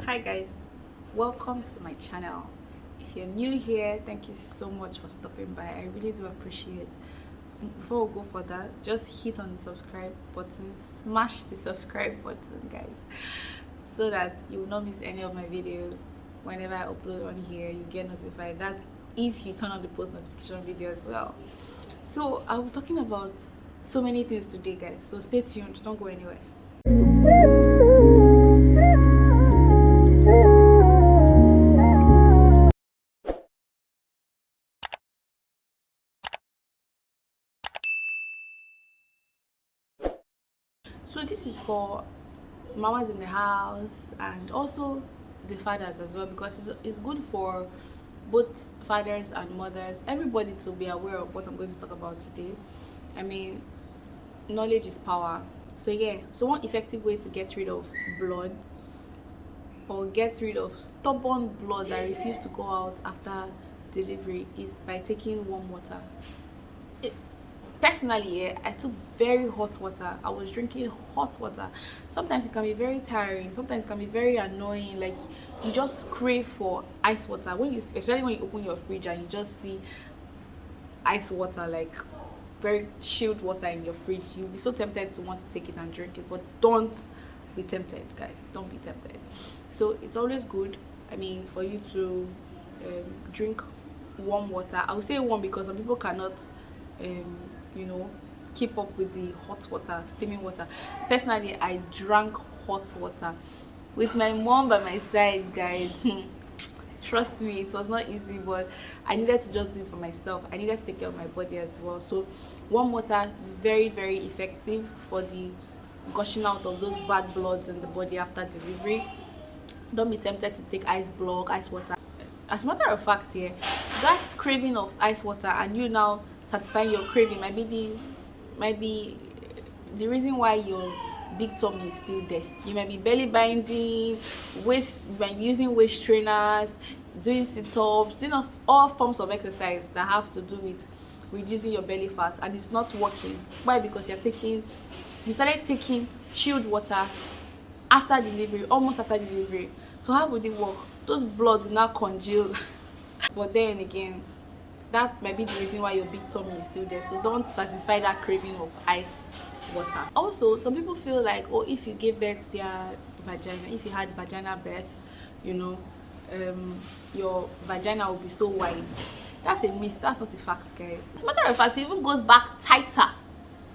Hi guys, welcome to my channel. If you're new here, thank you so much for stopping by. I really do appreciate it. Before we go further, just hit on the subscribe button, smash the subscribe button guys, so that you will not miss any of my videos. Whenever I upload on here, you get notified. That's if you turn on the post notification video as well. So I'll be talking about so many things today guys, so stay tuned, don't go anywhere. So this is for mamas in the house and also the fathers as well, because it's good for both fathers and mothers, everybody, to be aware of what I'm going to talk about today. I mean, knowledge is power. So yeah, so one effective way to get rid of blood, or get rid of stubborn blood that refuse to go out after delivery, is by taking warm water. it, Personally, yeah, I took very hot water. I was drinking hot water. Sometimes it can be very tiring, sometimes it can be very annoying, like you just crave for ice water when you, especially when you open your fridge and you just see ice water, like very chilled water in your fridge. You'll be so tempted to want to take it and drink it, but don't be tempted guys, don't be tempted. So it's always good, I mean, for you to drink warm water. I would say warm because some people cannot um you know keep up with the hot water, steaming water. Personally, I drank hot water with my mom by my side guys. Trust me, it was not easy, but I needed to just do it for myself. I needed to take care of my body as well. So warm water, very effective for the gushing out of those bad bloods in the body after delivery. Don't be tempted to take ice block, ice water. As a matter of fact, here, that craving of ice water and you now satisfying your craving might be the reason why your big tummy is still there. You might be belly binding, waist, you might be using waist trainers, doing sit-ups, doing all forms of exercise that have to do with reducing your belly fat, and it's not working. Why? Because you started taking chilled water after delivery, almost after delivery. So how would it work? Those blood will now congeal. But then again, that might be the reason why your big tummy is still there. So don't satisfy that craving of ice water. Also, some people feel like, oh, if you gave birth via vagina, if you had vaginal birth, you know, your vagina will be so wide. That's a myth. That's not a fact, guys. As a matter of fact, it even goes back tighter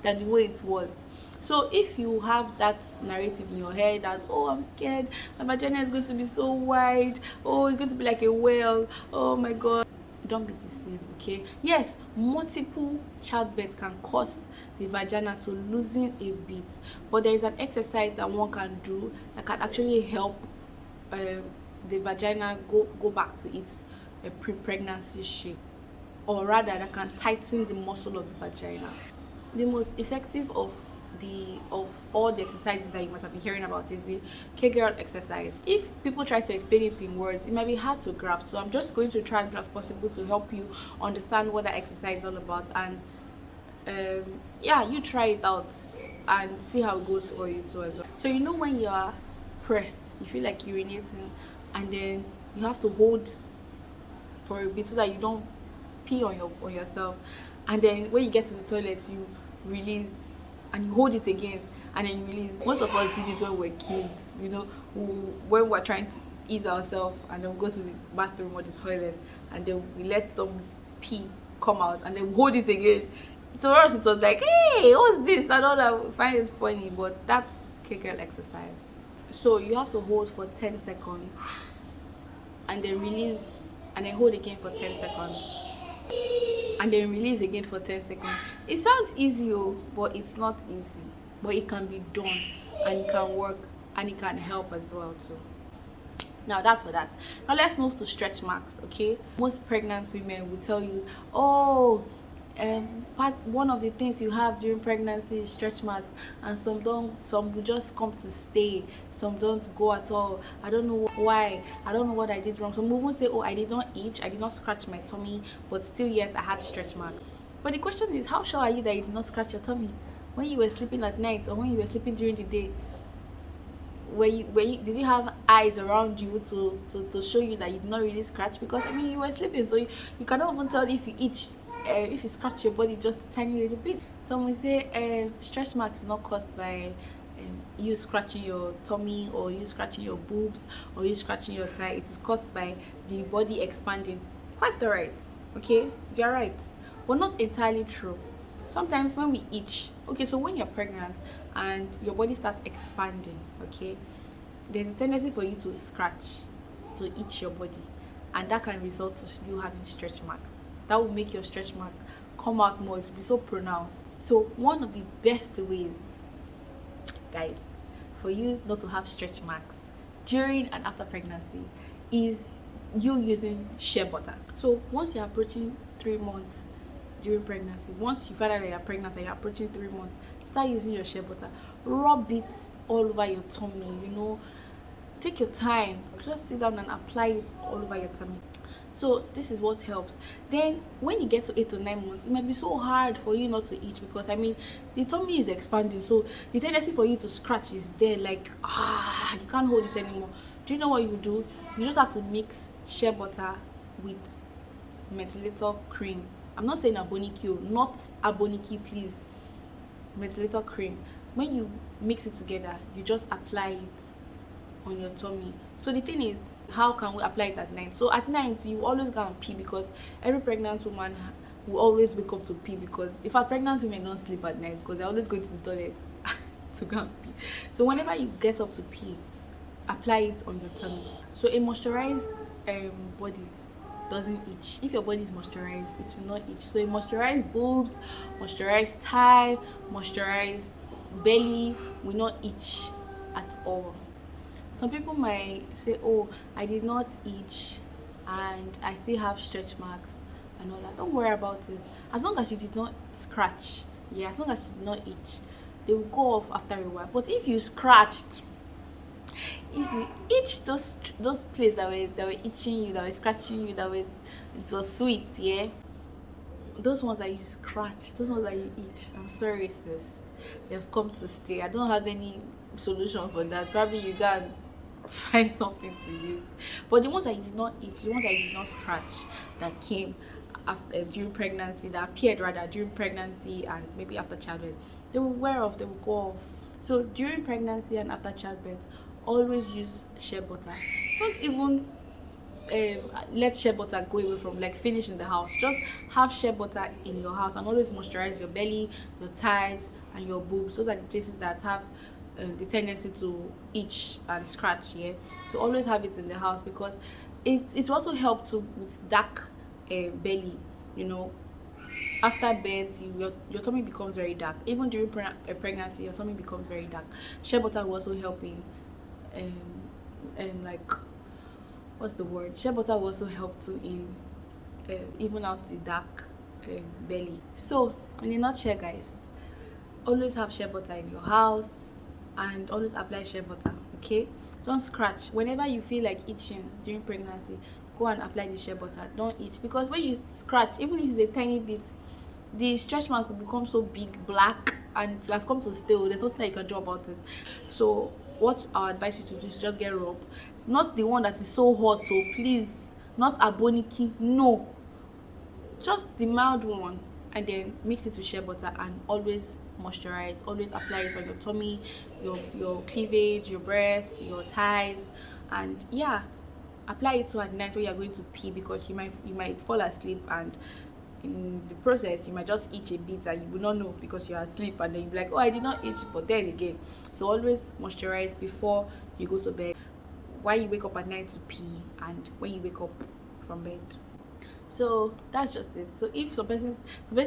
than the way it was. So if you have that narrative in your head that, oh, I'm scared, my vagina is going to be so wide, oh, it's going to be like a whale, oh my god, don't be deceived. Okay, yes, multiple childbirth can cause the vagina to loosen a bit, but there is an exercise that one can do that can actually help the vagina go back to its pre-pregnancy shape, or rather that can tighten the muscle of the vagina. The most effective of all the exercises that you must have been hearing about is the Kegel exercise. If people try to explain it in words, it might be hard to grasp, so I'm just going to try as much as possible to help you understand what that exercise is all about. And yeah, you try it out and see how it goes for you too as well. So you know, when you are pressed, you feel like urinating, and then you have to hold for a bit so that you don't pee on yourself, and then when you get to the toilet, you release and you hold it again, and then you release. Most of us did it when we were kids, you know, when we're trying to ease ourselves, and then we go to the bathroom or the toilet, and then we let some pee come out, and then we hold it again. To us, it was like, hey, what's this? I don't know, I find it funny, but that's Kegel exercise. So you have to hold for 10 seconds, and then release, and then hold again for 10 seconds, and then release again for 10 seconds. It sounds easy, but it's not easy, but it can be done, and it can work, and it can help as well too. Now that's for that. Now let's move to stretch marks. Okay, most pregnant women will tell you, oh, one of the things you have during pregnancy is stretch marks, and some will just come to stay, some don't go at all. I don't know why, I don't know what I did wrong. Some even say, oh, I did not itch, I did not scratch my tummy, but still yet I had stretch marks. But the question is, how sure are you that you did not scratch your tummy when you were sleeping at night or when you were sleeping during the day? were you did you have eyes around you to show you that you did not really scratch? Because I mean, you were sleeping, so you cannot even tell if you itch, if you scratch your body just a tiny little bit. Some will say stretch marks is not caused by you scratching your tummy, or you scratching your boobs, or you scratching your thigh. It is caused by the body expanding. Quite alright, okay, you're right, but not entirely true. Sometimes when we itch, okay, so when you're pregnant and your body starts expanding, okay, there's a tendency for you to scratch, to itch your body, and that can result to you having stretch marks. That will make your stretch mark come out more, it will be so pronounced. So one of the best ways, guys, for you not to have stretch marks during and after pregnancy is you using shea butter. So once you're approaching 3 months during pregnancy, once you find out that you're pregnant and you're approaching 3 months, start using your shea butter. Rub it all over your tummy, take your time, just sit down and apply it all over your tummy. So this is what helps. Then when you get to 8 to 9 months, it might be so hard for you not to itch, because I mean, the tummy is expanding, so the tendency for you to scratch is there, like you can't hold it anymore. Do you know what you do? You just have to mix shea butter with methylated cream. I'm not saying abonikio, not aboniki, please. Methylated cream. When you mix it together, you just apply it on your tummy. So the thing is, how can we apply it at night? So at night, you always go and pee, because every pregnant woman will always wake up to pee, because in fact, pregnant women don't sleep at night because they're always going to the toilet to go and pee. So whenever you get up to pee, apply it on your tummy. So a moisturized body doesn't itch. If your body is moisturized, it will not itch. So a moisturized boobs, moisturized thigh, moisturized belly will not itch at all. Some people might say, oh, I did not itch and I still have stretch marks and all that. Don't worry about it. As long as you did not scratch, as long as you did not itch, they will go off after a while. But if you scratched, if you itch those places that were itching you, that were scratching you, it was sweet, those ones that you scratch, those ones that you itch, I'm sorry, sis, they've come to stay. I don't have any solution for that. Probably you can find something to use. But the ones that you did not itch, the ones that you did not scratch, that came after, during pregnancy, that appeared rather during pregnancy and maybe after childbirth, they will wear off, they will go off. So during pregnancy and after childbirth, always use shea butter. Don't even let shea butter go away from, like, finish in the house. Just have shea butter in your house, and always moisturize your belly, your thighs, and your boobs. Those are the places that have the tendency to itch and scratch. So always have it in the house, because it also helps to with dark belly. After birth, your tummy becomes very dark. Even during pregnancy, your tummy becomes very dark. Shea butter will also help in like, what's the word? Shea butter will also help to even out the dark belly. So in a nutshell, guys, always have shea butter in your house and always apply shea butter. Okay, don't scratch. Whenever you feel like itching during pregnancy, go and apply the shea butter. Don't itch, because when you scratch, even if it's a tiny bit, the stretch mark will become so big, black, and it has come to stay. There's nothing you can do about it. So what I advise you to do is just get rub, not the one that is so hot, so please, not aboniki, no, just the mild one, and then mix it with shea butter and always moisturize. Always apply it on your tummy, your cleavage, your breast, your thighs, and apply it to at night when you're going to pee, because you might fall asleep, and in the process you might just itch a bit and you will not know because you're asleep, and then you'll be like, oh, I did not itch, but then again. So always moisturize before you go to bed, while you wake up at night to pee, and when you wake up from bed. So that's just it. So if some person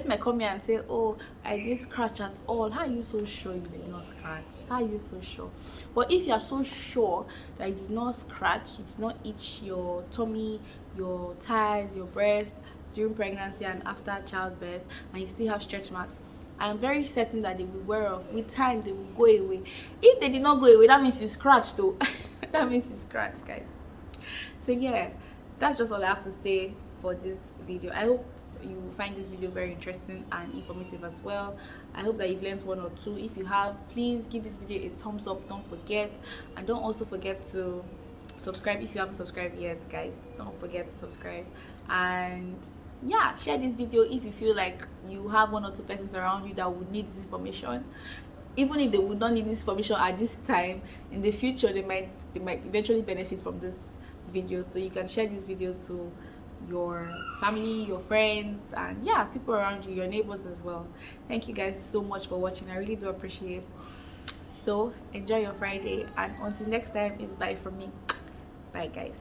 might come here and say, oh, I didn't scratch at all, how are you so sure you did not scratch? How are you so sure? But if you are so sure that you did not scratch, you did not itch your tummy, your thighs, your breast during pregnancy and after childbirth, and you still have stretch marks, I'm very certain that they will wear off. With time, they will go away. If they did not go away, that means you scratched though. That means you scratched, guys. So that's just all I have to say for this video. I hope you find this video very interesting and informative as well. I hope that you've learned one or two. If you have, please give this video a thumbs up, don't forget, and don't also forget to subscribe if you haven't subscribed yet, guys. Don't forget to subscribe. And yeah, share this video if you feel like you have one or two persons around you that would need this information. Even if they would not need this information at this time, in the future they might eventually benefit from this video. So you can share this video to your family, your friends, and yeah, people around you, your neighbors as well. Thank you guys so much for watching. I really do appreciate. So enjoy your Friday, and until next time, it's bye from me. Bye guys.